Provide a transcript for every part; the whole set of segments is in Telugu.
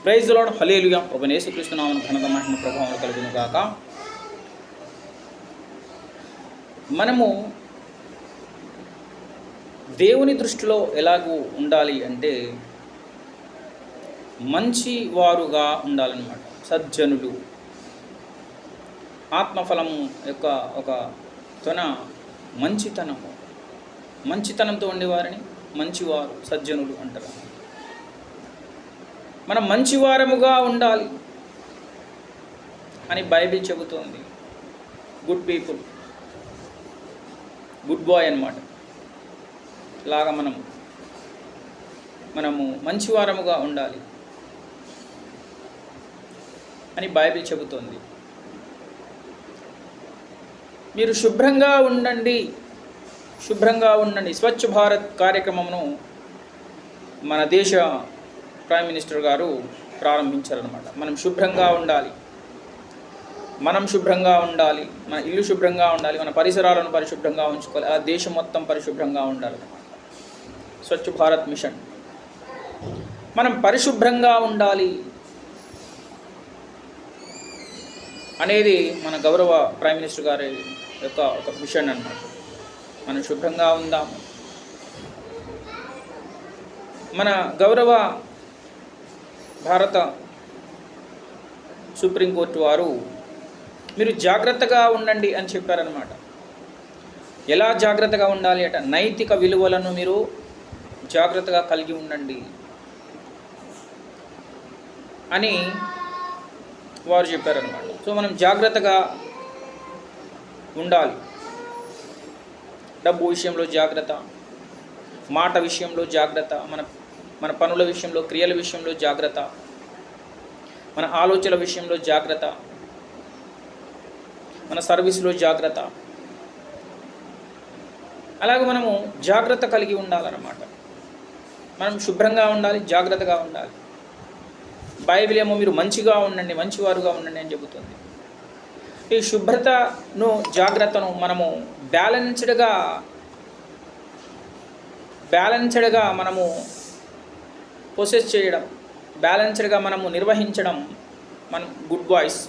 ప్రైజ్ ది లార్డ్, హల్లెలూయా. ప్రభువైన యేసుక్రీస్తు నామమున ఘనత మహిమ ప్రభావములు కలుగును గాక. మనము దేవుని దృష్టిలో ఎలాగూ ఉండాలి అంటే మంచి వారుగా ఉండాలన్నమాట. సజ్జనులు, ఆత్మఫలము యొక్క ఒక తొన మంచితనంతో ఉండేవారిని మంచివారు, సజ్జనులు అంటారు. మనం మంచివారముగా ఉండాలి అని బైబిల్ చెబుతోంది. గుడ్ పీపుల్, గుడ్ బాయ్ అన్నమాట. లాగా మనము మంచివారముగా ఉండాలి అని బైబిల్ చెబుతోంది. మీరు శుభ్రంగా ఉండండి. స్వచ్ఛ భారత్ కార్యక్రమమును మన దేశ ప్రైమ్ మినిస్టర్ గారు ప్రారంభించారనమాట. మనం శుభ్రంగా ఉండాలి, మన ఇల్లు శుభ్రంగా ఉండాలి, మన పరిసరాలను పరిశుభ్రంగా ఉంచుకోవాలి, అలా దేశం మొత్తం పరిశుభ్రంగా ఉండాలన్నమాట. స్వచ్ఛ భారత్ మిషన్. మనం పరిశుభ్రంగా ఉండాలి అనేది మన గౌరవ ప్రైమ్ మినిస్టర్ గారి యొక్క ఒక మిషన్ అన్నమాట. మనం శుభ్రంగా ఉందాం. మన గౌరవ భారత సుప్రీంకోర్టు వారు మీరు జాగ్రత్తగా ఉండండి అని చెప్పారనమాట. ఎలా జాగ్రత్తగా ఉండాలి అట? నైతిక విలువలను మీరు జాగ్రత్తగా కలిగి ఉండండి అని వారు చెప్పారనమాట. సో మనం జాగ్రత్తగా ఉండాలి. డబ్బు విషయంలో జాగ్రత్త, మాట విషయంలో జాగ్రత్త, మన పనుల విషయంలో, క్రియల విషయంలో జాగ్రత్త, మన ఆలోచనల విషయంలో జాగ్రత్త, మన సర్వీస్లో జాగ్రత్త. అలాగే మనము జాగ్రత్త కలిగి ఉండాలన్నమాట. మనం శుభ్రంగా ఉండాలి, జాగ్రత్తగా ఉండాలి. బైబిల్ ఏమో మీరు మంచిగా ఉండండి, మంచివారుగా ఉండండి అని చెబుతుంది. ఈ శుభ్రతను, జాగ్రత్తను మనము బ్యాలెన్స్డ్గా మనము పొసెస్ చేయడం, బ్యాలెన్స్డ్గా మనము నిర్వహించడం, మనం గుడ్ బాయ్స్,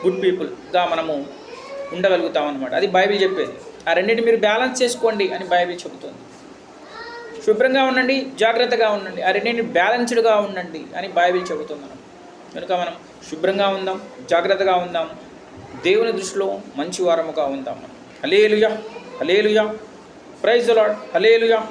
గుడ్ పీపుల్గా మనము ఉండగలుగుతాం అన్నమాట. అది బైబిల్ చెప్పేది. ఆ రెండింటిని మీరు బ్యాలెన్స్ చేసుకోండి అని బైబిల్ చెబుతుంది. శుభ్రంగా ఉండండి, జాగ్రత్తగా ఉండండి, ఆ రెండింటిని బ్యాలెన్స్డ్గా ఉండండి అని బైబిల్ చెబుతుంది. కనుక మనం శుభ్రంగా ఉందాం, జాగ్రత్తగా ఉందాం, దేవుని దృష్టిలో మంచివారముగా ఉందాం. హల్లెలూయా, హల్లెలూయా, ప్రైజ్ ది లార్డ్, హల్లెలూయా.